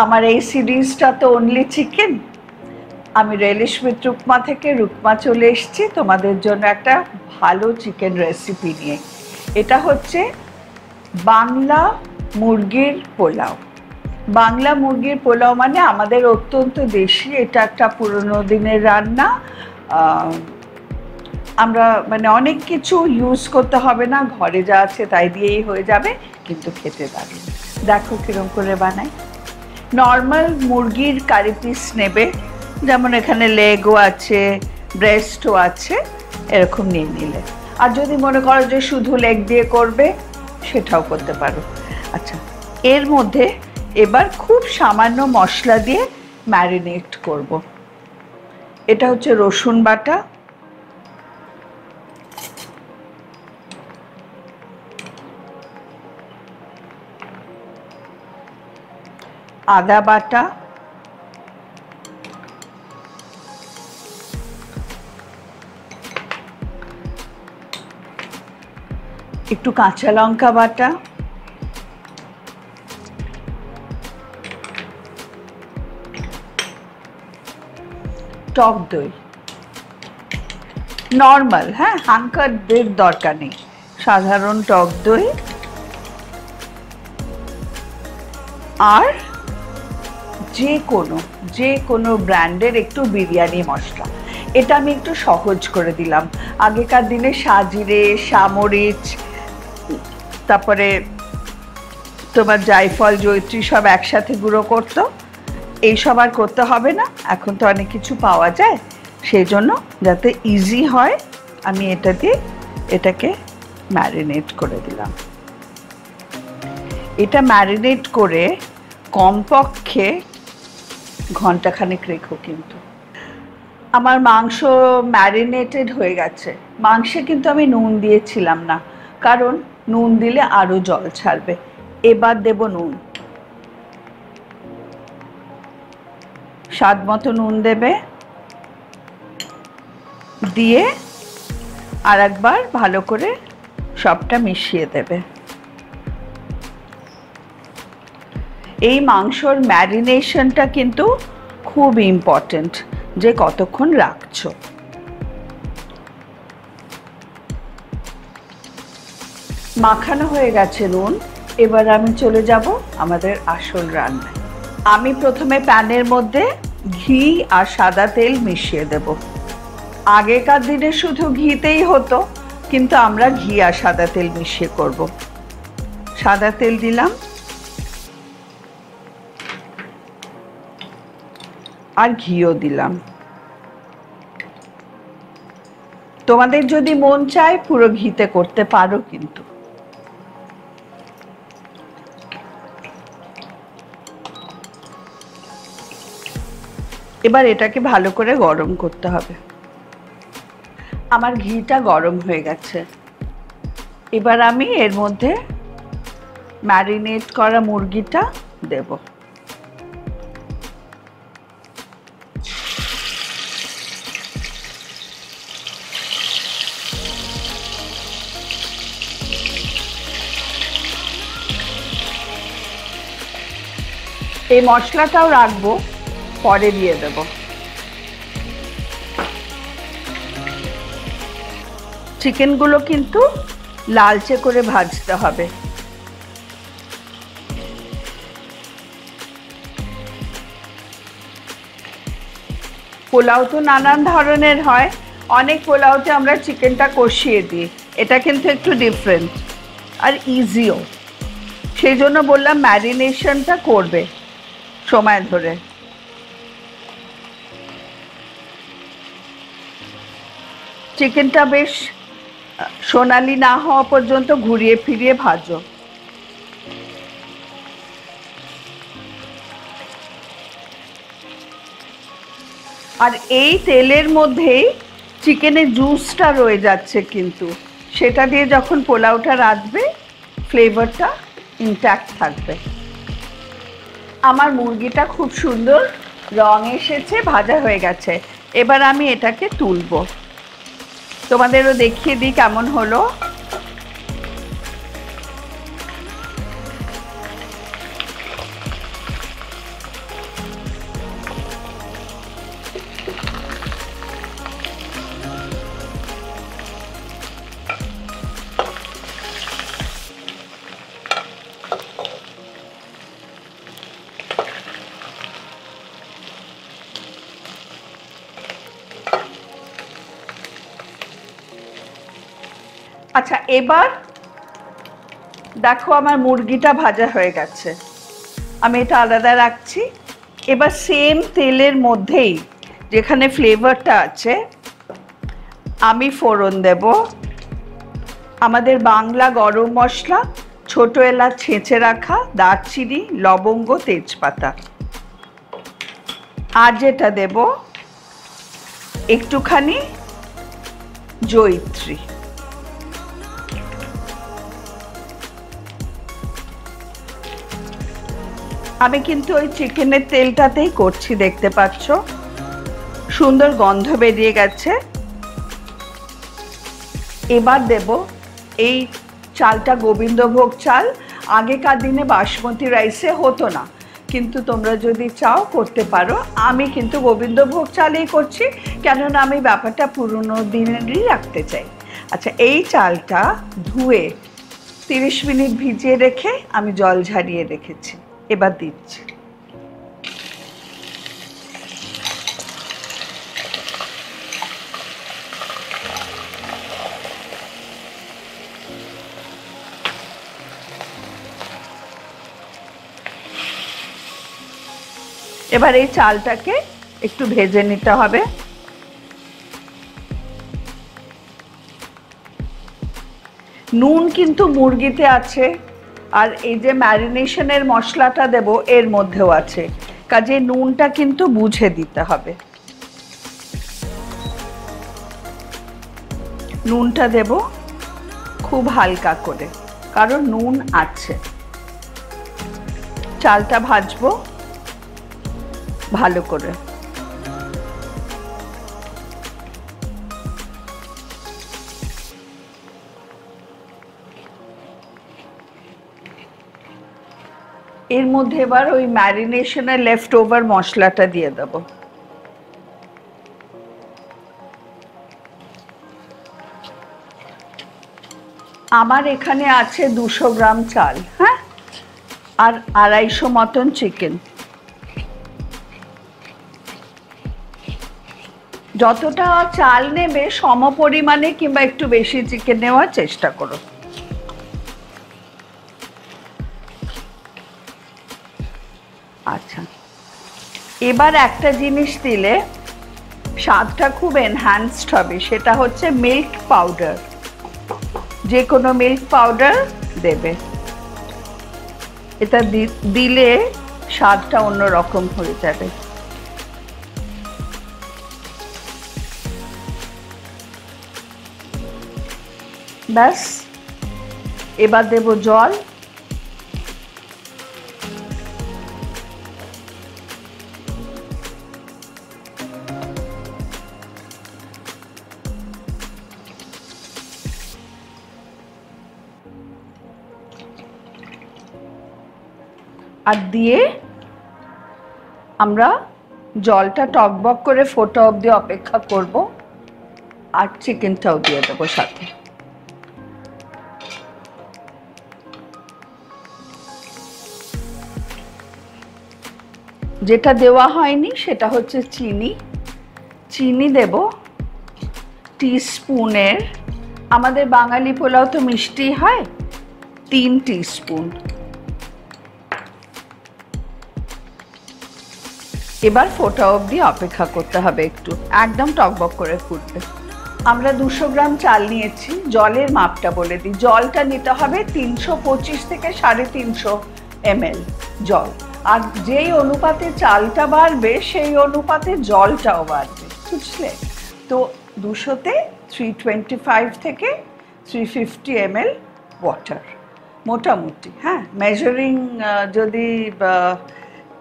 আমার এই সিরিজটা তো অনলি চিকেন। আমি রেলিশমিত রুকমা থেকে রুকমা চলে এসেছি তোমাদের জন্য একটা ভালো চিকেন রেসিপি নিয়ে। এটা হচ্ছে বাংলা মুরগির পোলাও। বাংলা মুরগির পোলাও মানে আমাদের অত্যন্ত দেশি, এটা একটা পুরনো দিনের রান্না। আমরা মানে অনেক কিছু ইউজ করতে হবে না, ঘরে যা আছে তাই দিয়েই হয়ে যাবে, কিন্তু খেতে দারুণ। দেখো কিরম করে বানাই। নর্মাল মুরগির কারি পিস নেবে, যেমন এখানে লেগও আছে, ব্রেস্টও আছে, এরকম নিয়ে নিলে। আর যদি মনে করো যে শুধু লেগ দিয়ে করবে সেটাও করতে পারো। আচ্ছা, এর মধ্যে এবার খুব সামান্য মশলা দিয়ে ম্যারিনেট করব। এটা হচ্ছে রসুন বাটা, আদা বাটা, একটু কাঁচা লঙ্কা বাটা, টক দই নর্মাল, হ্যাঁ, হাঙ্কার দের দরকার নেই, সাধারণ টক দই, আর যে কোনো ব্র্যান্ডের একটু বিরিয়ানি মশলা। এটা আমি একটু সহজ করে দিলাম। আগেকার দিনে সাজিরে, সামরিচ, তারপরে তোমার জায়ফল, জয়ত্রী সব একসাথে গুঁড়ো করতো। এইসব আর করতে হবে না, এখন তো অনেক কিছু পাওয়া যায়। সেই জন্য যাতে ইজি হয় আমি এটা দিয়ে এটাকে ম্যারিনেট করে দিলাম। এটা ম্যারিনেট করে কমপক্ষে ঘন্টাখানেক রেখো। কিন্তু আমার মাংস ম্যারিনেটেড হয়ে গেছে। মাংসে কিন্তু আমি নুন দিয়েছিলাম না, কারণ নুন দিলে আরও জল ছাড়বে। এবার দেব নুন, স্বাদ মতো নুন দেবে, দিয়ে আর একবার ভালো করে সবটা মিশিয়ে দেবে। এই মাংসর ম্যারিনেশনটা কিন্তু খুব ইম্পর্টেন্ট, যে কতক্ষণ রাখছো। মাখানো হয়ে গেছে নুন, এবার আমি চলে যাব আমাদের আসল রান্নায়। আমি প্রথমে প্যানের মধ্যে ঘি আর সাদা তেল মিশিয়ে দেব। আগেকার দিনে শুধু ঘিতেই হতো, কিন্তু আমরা ঘি আর সাদা তেল মিশিয়ে করব। সাদা তেল দিলাম, আর ঘিও দিলাম। তোমাদের যদি মন চায় পুরো ঘিতে করতে পারো, কিন্তু এবার এটাকে ভালো করে গরম করতে হবে। আমার ঘিটা গরম হয়ে গেছে। এবার আমি এর মধ্যে ম্যারিনেট করা মুরগিটা দেব। এই মশলাটাও রাখবো, পরে দিয়ে দেব। চিকেনগুলো কিন্তু লালচে করে ভাজতে হবে। পোলাও তো নানান ধরনের হয়, অনেক পোলাওতে আমরা চিকেনটা কষিয়ে দিই। এটা কিন্তু একটু ডিফারেন্ট আর ইজিও, সেই জন্য বললাম ম্যারিনেশনটা করবে সময় ধরে। চিকেনটা বেশ সোনালি না হওয়া পর্যন্ত ঘুরিয়ে ফিরিয়ে ভাজো। আর এই তেলের মধ্যেই চিকেনের জুসটা রয়ে যাচ্ছে, কিন্তু সেটা দিয়ে যখন পোলাওটা রাঁধবে ফ্লেভারটা ইনট্যাক্ট থাকবে। আমার মুরগিটা খুব সুন্দর রং এসেছে, ভাজা হয়ে গেছে। এবার আমি এটাকে তুলব, তোমাদেরও দেখিয়ে দিই কেমন হলো। আচ্ছা, এবার দেখো আমার মুরগিটা ভাজা হয়ে গেছে, আমি এটা আলাদা রাখছি। এবার সেম তেলের মধ্যেই যেখানে ফ্লেভারটা আছে আমি ফোড়ন দেব আমাদের বাংলা গরম মশলা, ছোট এলাচ ছেঁচে রাখা, দারচিনি, লবঙ্গ, তেজপাতা। আর যেটা দেব একটুখানি জয়িত্রী। আমি কিন্তু ওই চিকেনের তেলটাতেই করছি, দেখতে পাচ্ছ সুন্দর গন্ধ বেরিয়ে গেছে। এবার দেব এই চালটা গোবিন্দভোগ চাল, আগেকার দিনে বাসমতি রাইসে হতো না, কিন্তু তোমরা যদি চাও করতে পারো। আমি কিন্তু গোবিন্দভোগ চালেই করছি, কেননা আমি ব্যাপারটা পুরনো দিনেরই রাখতে চাই। আচ্ছা, এই চালটা ধুয়ে 30 মিনিট ভিজিয়ে রেখে আমি জল ঝারিয়ে রেখেছি, এবার দিচ্ছি। এবার এই চালটাকে একটু ভেজে নিতে হবে। নুন কিন্তু মুরগিতে আছে, আর এই যে ম্যারিনেশনের মশলাটা দেব এর মধ্যেও আছে, কাজে নুনটা কিন্তু বুঝে দিতে হবে। নুনটা দেব খুব হালকা করে, কারণ নুন আছে। চালটা ভাজবো ভালো করে। এর মধ্যে এবার ওই ম্যারিনেশনের লেফট ওভার মশলাটা দিয়ে দেব। আমার এখানে আছে 200 গ্রাম চাল, হ্যাঁ, আর 250 মতন চিকেন। যতটা চাল নেবে সম পরিমাণে কিংবা একটু বেশি চিকেন নেওয়ার চেষ্টা করো। আচ্ছা, এবার একটা জিনিস দিলে স্বাদটা খুব এনহ্যান্সড হবে, সেটা হচ্ছে মিল্ক পাউডার। যে কোনো মিল্ক পাউডার দেবে, এটা দিলে স্বাদটা অন্যরকম হয়ে যাবে। ব্যাস, এবার দেব জল। আর দিয়ে আমরা জলটা টকবক করে ফোটা অবধি অপেক্ষা করব, আর চিকেনটাও দিয়ে দেবো সাথে। যেটা দেওয়া হয়নি সেটা হচ্ছে চিনি। চিনি দেব টিস্পুনের, আমাদের বাঙালি পোলাও তো মিষ্টি হয়, 3 টিস্পুন। এবার ফোটা অবধি অপেক্ষা করতে হবে, একটু একদম টকবক করে ফুটবে। আমরা 200 গ্রাম চাল নিয়েছি, জলের মাপটা বলে দিই। জলটা নিতে হবে 325 থেকে 350 ml জল, আর যেই অনুপাতে চালটা বাড়বে সেই অনুপাতে জলটাও বাড়বে, বুঝলে তো। 200-তে 325 থেকে 350 ml ওয়াটার মোটামুটি, হ্যাঁ। মেজারিং যদি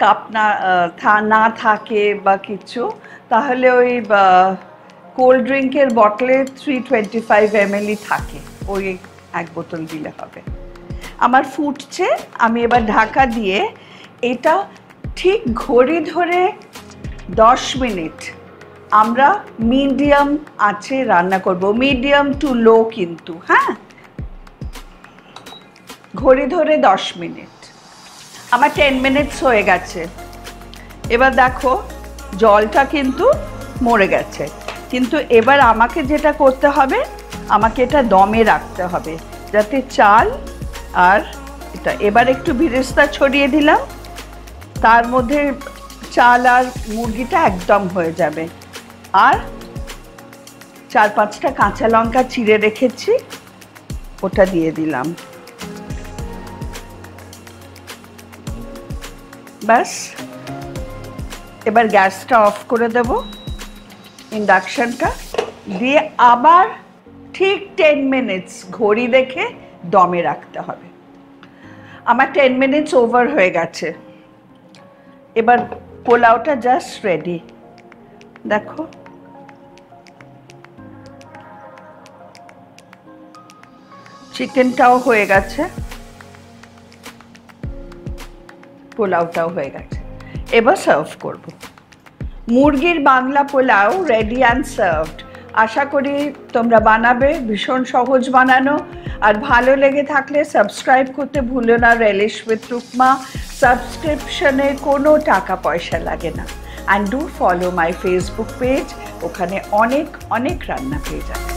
কাপ না থাকে বা কিছু, তাহলে ওই কোল্ড ড্রিঙ্কের বটলে 325 ml থাকে, ওই 1 বোতল দিলে হবে। আমার ফুটছে, আমি এবার ঢাকা দিয়ে এটা ঠিক ঘড়ি ধরে 10 মিনিট আমরা মিডিয়াম আঁচে রান্না করব, মিডিয়াম টু লো কিন্তু, হ্যাঁ। ঘড়ি ধরে 10 মিনিট। আমার 10 মিনিটস হয়ে গেছে। এবার দেখো জলটা কিন্তু মরে গেছে, কিন্তু এবার আমাকে যেটা করতে হবে, আমাকে এটা দমে রাখতে হবে যাতে চাল আর এটা, এবার একটু বেরেস্তা ছড়িয়ে দিলাম, তার মধ্যে চাল আর মুরগিটা একদম হয়ে যাবে। আর 4-5টা কাঁচা লঙ্কা চিড়ে রেখেছি, ওটা দিয়ে দিলাম। ব্যাস, এবার গ্যাসটা অফ করে দেব, ইন্ডাকশনটা দিয়ে আবার ঠিক 10 মিনিটস ঘড়ি দেখে দমে রাখতে হবে। আমার 10 মিনিটস ওভার হয়ে গেছে। এবার পোলাওটা জাস্ট রেডি, দেখো। চিকেনটাও হয়ে গেছে, পোলাওটাও হয়ে গেছে, এবার সার্ভ করব। মুরগির Bangla pulao ready and served. আশা করি তোমরা বানাবে, ভীষণ সহজ বানানো। আর ভালো লেগে থাকলে সাবস্ক্রাইব করতে ভুলো না রেলিশ উইথ রুকমা। সাবস্ক্রিপশনে কোনো টাকা পয়সা লাগে না। And do follow my Facebook page, ওখানে অনেক অনেক রান্না পেয়ে যাবে।